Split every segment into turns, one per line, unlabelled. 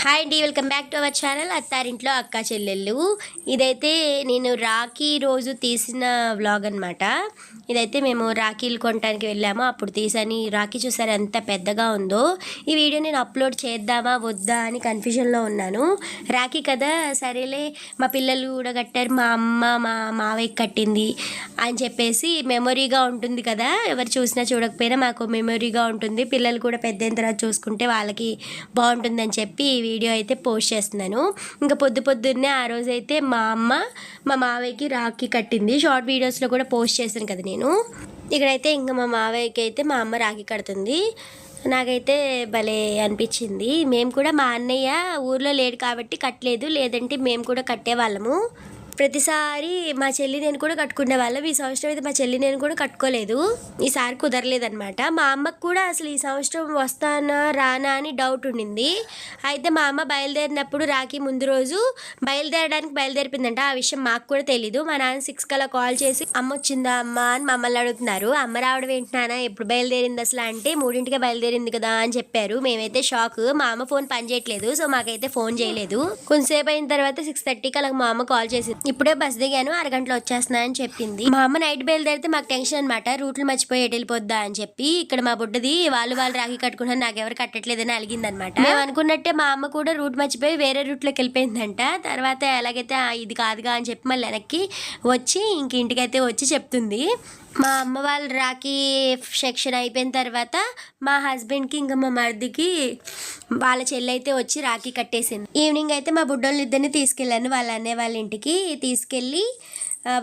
Hi అండి, welcome back to our channel అత్తారింట్లో అక్క చెల్లెళ్ళు. ఇదైతే నేను రాఖీ రోజు తీసిన వ్లాగ్ అనమాట. ఇదైతే మేము రాఖీలు కొనడానికి వెళ్ళాము, అప్పుడు తీసాను. రాఖీ చూసారు ఎంత పెద్దగా ఉందో. ఈ వీడియో నేను అప్లోడ్ చేద్దామా వద్దా అని కన్ఫ్యూజన్లో ఉన్నాను. రాఖీ కదా, సరేలే మా పిల్లలు కూడా కట్టారు, మా అమ్మ మా మావయ్యకి కట్టింది అని చెప్పేసి మెమొరీగా ఉంటుంది కదా, ఎవరు చూసినా చూడకపోయినా మాకు మెమొరీగా ఉంటుంది. పిల్లలు కూడా పెద్ద అయిన తర్వాత చూసుకుంటే వాళ్ళకి బాగుంటుందని చెప్పి వీడియో అయితే పోస్ట్ చేస్తున్నాను. ఇంకా పొద్దున్నే ఆ రోజు అయితే మా అమ్మ మా మావయ్యకి రాఖీ కట్టింది. షార్ట్ వీడియోస్లో కూడా పోస్ట్ చేశాను కదా నేను. ఇక్కడైతే ఇంకా మా మావయ్యకి అయితే మా అమ్మ రాఖీ కడుతుంది. నాకైతే భలే అనిపించింది. మేము కూడా మా అన్నయ్య ఊర్లో లేడు కాబట్టి కట్టలేదు, లేదంటే మేము కూడా కట్టేవాళ్ళము. ప్రతిసారి మా చెల్లి నేను కూడా కట్టుకునే వాళ్ళం. ఈ సంవత్సరం అయితే మా చెల్లి నేను కూడా కట్టుకోలేదు, ఈసారి కుదరలేదనమాట. మా అమ్మకు కూడా అసలు ఈ సంవత్సరం వస్తానా రానా అని డౌట్ ఉండింది. అయితే మా అమ్మ బయలుదేరినప్పుడు రాఖీ ముందు రోజు బయలుదేరిపిందంట. ఆ విషయం మాకు కూడా తెలీదు. మా నాన్న 6 కల్లా కాల్ చేసి అమ్మ వచ్చిందా అమ్మ అని మమ్మల్ని అడుగుతున్నారు. అమ్మ రావడం ఏంటన్నా, ఎప్పుడు బయలుదేరింది అసలు అంటే 3ంటికే బయలుదేరింది కదా అని చెప్పారు. మేమైతే షాక్. మా అమ్మ ఫోన్ పనిచేయట్లేదు, సో మాకైతే ఫోన్ చేయలేదు. కొంతసేపు అయిన తర్వాత 6:30కి అలా మా అమ్మ కాల్ చేసింది. ఇప్పుడే బస్ దిగాను, అరగంటలో వచ్చేస్తున్నా అని చెప్పింది. మా అమ్మ నైట్ బయలుదేరితే మాకు టెన్షన్ అనమాట, రూట్లు మర్చిపోయి ఎటు వెళ్ళిపోద్దా అని చెప్పి. ఇక్కడ మా బుడ్డది వాళ్ళు రాఖీ కట్టుకుంటారు, నాకెవరు కట్టట్లేదని అలిగిందనమాట. మేము అనుకున్నట్టే మా అమ్మ కూడా రూట్ మర్చిపోయి వేరే రూట్లోకి వెళ్ళిపోయిందంట. తర్వాత ఎలాగైతే ఇది కాదుగా అని చెప్పి మళ్ళీ వెనక్కి వచ్చి ఇంటికైతే వచ్చి చెప్తుంది. మా అమ్మ వాళ్ళ రాఖీ సెక్షన్ అయిపోయిన తర్వాత మా హస్బెండ్కి ఇంకా మా మరిదికి వాళ్ళ చెల్లి అయితే వచ్చి రాఖీ కట్టేసింది. ఈవినింగ్ అయితే మా బుడ్డోళ్ళ ఇద్దరిని తీసుకెళ్ళాను వాళ్ళ అన్నయ్య వాళ్ళ ఇంటికి. తీసుకెళ్ళి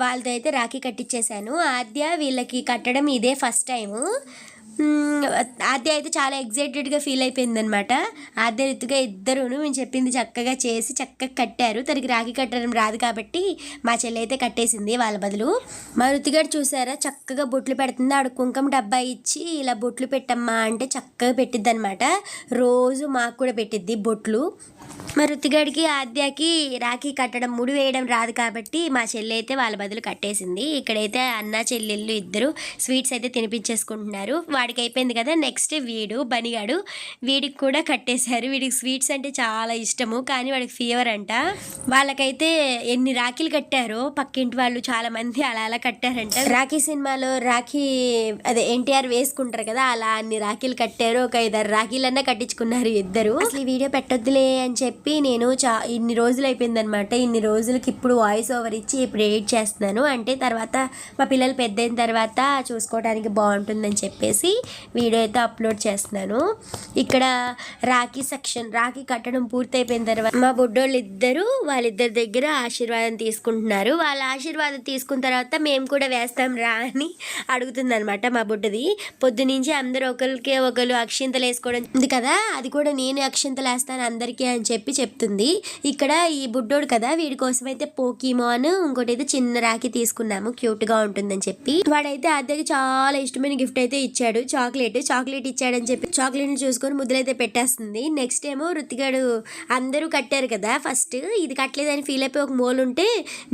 వాళ్ళతో అయితే రాఖీ కట్టించేశాను. ఆద్య వీళ్ళకి కట్టడం ఇదే ఫస్ట్ టైము. ఆద్య అయితే చాలా ఎగ్జైటెడ్గా ఫీల్ అయిపోయిందనమాట. ఆద్య ఋతుగా ఇద్దరును మేము చెప్పింది చక్కగా చేసి చక్కగా కట్టారు. తనకి రాఖీ కట్టడం రాదు కాబట్టి మా చెల్లి అయితే కట్టేసింది వాళ్ళ బదులు. మా ఋతుగాడు చూసారా చక్కగా బొట్లు పెడుతుంది. ఆడు కుంకుమ డబ్బా ఇచ్చి ఇలా బొట్లు పెట్టమ్మా అంటే చక్కగా పెట్టిద్ది అనమాట. రోజు మాకు కూడా పెట్టిద్ది బొట్లు. మా ఋతిగాడికి ఆద్యకి రాఖీ కట్టడం ముడి వేయడం రాదు కాబట్టి మా చెల్లి అయితే వాళ్ళ బదులు కట్టేసింది. ఇక్కడైతే అన్న చెల్లెళ్ళు ఇద్దరు స్వీట్స్ అయితే తినిపించేసుకుంటున్నారు. వాడికి అయిపోయింది కదా, నెక్స్ట్ బనిగాడు వీడికి కూడా కట్టేశారు. వీడికి స్వీట్స్ అంటే చాలా ఇష్టము, కానీ వాడికి ఫీవర్ అంట. వాళ్ళకైతే ఎన్ని రాఖీలు కట్టారో పక్కింటి వాళ్ళు చాలా మంది అలా కట్టారంట. రాఖీ సినిమాలో రాఖీ అదే ఎన్టీఆర్ వేసుకుంటారు కదా, అలా అన్ని రాఖీలు కట్టారు. ఒక 5-6 రాఖీలన్నా కట్టించుకున్నారు ఇద్దరు. అసలు ఈ వీడియో పెట్టొద్దులే అని చెప్పి నేను ఇన్ని రోజులు అయిపోయిందనమాట. ఇన్ని రోజులకి ఇప్పుడు వాయిస్ ఓవర్ ఇచ్చి ఇప్పుడు ఎడిట్ చేస్తున్నాను. అంటే తర్వాత మా పిల్లలు పెద్ద అయిన తర్వాత చూసుకోవడానికి బాగుంటుందని చెప్పేసి వీడియో అయితే అప్లోడ్ చేస్తున్నాను. ఇక్కడ రాఖీ సెక్షన్ రాఖీ కట్టడం పూర్తయిపోయిన తర్వాత మా బుడ్డోళ్ళు ఇద్దరు వాళ్ళిద్దరి దగ్గర ఆశీర్వాదం తీసుకుంటున్నారు. వాళ్ళ ఆశీర్వాదం తీసుకున్న తర్వాత మేము కూడా వేస్తాం రా అని అడుగుతుంది అనమాట మా బుడ్డది. పొద్దునుంచి అందరూ ఒకరు అక్షింతలు వేసుకోవడం ఉంది కదా, అది కూడా నేను అక్షింతలు వేస్తాను అందరికీ అని చెప్పి చెప్తుంది. ఇక్కడ ఈ బుడ్డోడు కదా, వీడి కోసం అయితే పోకీమాన్ ఇంకోటి అయితే చిన్న రాఖీ తీసుకున్నాము, క్యూట్ గా ఉంటుందని చెప్పి. వాడైతే అద్దెకి చాలా ఇష్టమైన గిఫ్ట్ అయితే ఇచ్చాడు, చాక్లెట్ ఇచ్చాడని చెప్పి చాక్లెట్ ని చూసుకొని ముద్దులైతే పెట్టేస్తుంది. నెక్స్ట్ ఏమో ఋతిగాడు అందరూ కట్టారు కదా, ఫస్ట్ ఇది కట్టలేదని ఫీల్ అయిపోయి ఒక మూల ఉంటే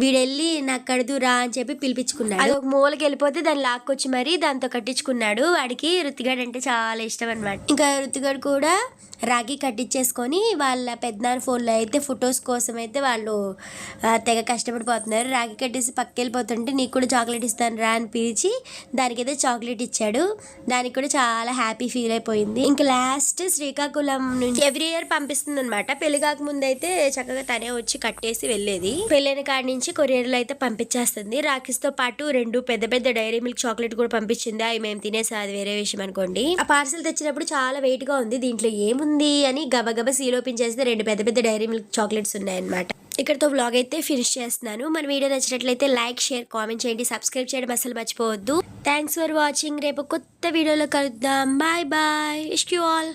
వీడెళ్ళి నాకు కడదు రా అని చెప్పి పిలిపించుకున్నాడు. అది ఒక మూలకి వెళ్ళిపోతే దాన్ని లాక్కొచ్చి మరి దాంతో కట్టించుకున్నాడు. వాడికి ఋతిగాడు అంటే చాలా ఇష్టం అనమాట. ఇంకా ఋతిగాడు కూడా రాఖీ కట్టించేసుకొని వాళ్ళ పెద్దనాన్న ఫోన్లో అయితే ఫొటోస్ కోసం అయితే వాళ్ళు తెగ కష్టపడిపోతున్నారు. రాఖీ కట్టేసి పక్కెళ్ళిపోతుంటే నీకు కూడా చాక్లెట్ ఇస్తాను రా అని పిలిచి దానికైతే చాక్లెట్ ఇచ్చాడు. దానికి కూడా చాలా హ్యాపీ ఫీల్ అయిపోయింది. ఇంకా లాస్ట్ శ్రీకాకుళం నుంచి ఎవ్రీ ఇయర్ పంపిస్తుంది అనమాట. పెళ్లి కాకముందు అయితే చక్కగా తనే వచ్చి కట్టేసి వెళ్ళేది. పెళ్ళైన కాడి నుంచి కొరియర్లో అయితే పంపించేస్తుంది. రాఖీస్తో పాటు 2 పెద్ద డైరీ మిల్క్ చాక్లెట్ కూడా పంపించింది. అవి మేము తినేసి అది వేరే విషయం అనుకోండి. ఆ పార్సల్ తెచ్చినప్పుడు చాలా వెయిట్ గా ఉంది, దీంట్లో ఏముంది అని గబగబా సీల్ ఓపెన్ చేస్తే 2 పెద్ద డైరీ మిల్క్ చాక్లెట్స్ ఉన్నాయన్నమాట. ఇక్కడతో వ్లాగ్ అయితే ఫినిష్ చేస్తున్నాను. మన వీడియో నచ్చినట్లయితే లైక్, షేర్, కామెంట్ చేయండి. సబ్స్క్రైబ్ చేయడం అసలు మర్చిపోవద్దు. Thanks for watching. రేపు కొత్త వీడియోలో కలుద్దాం. Bye bye. Wish you all.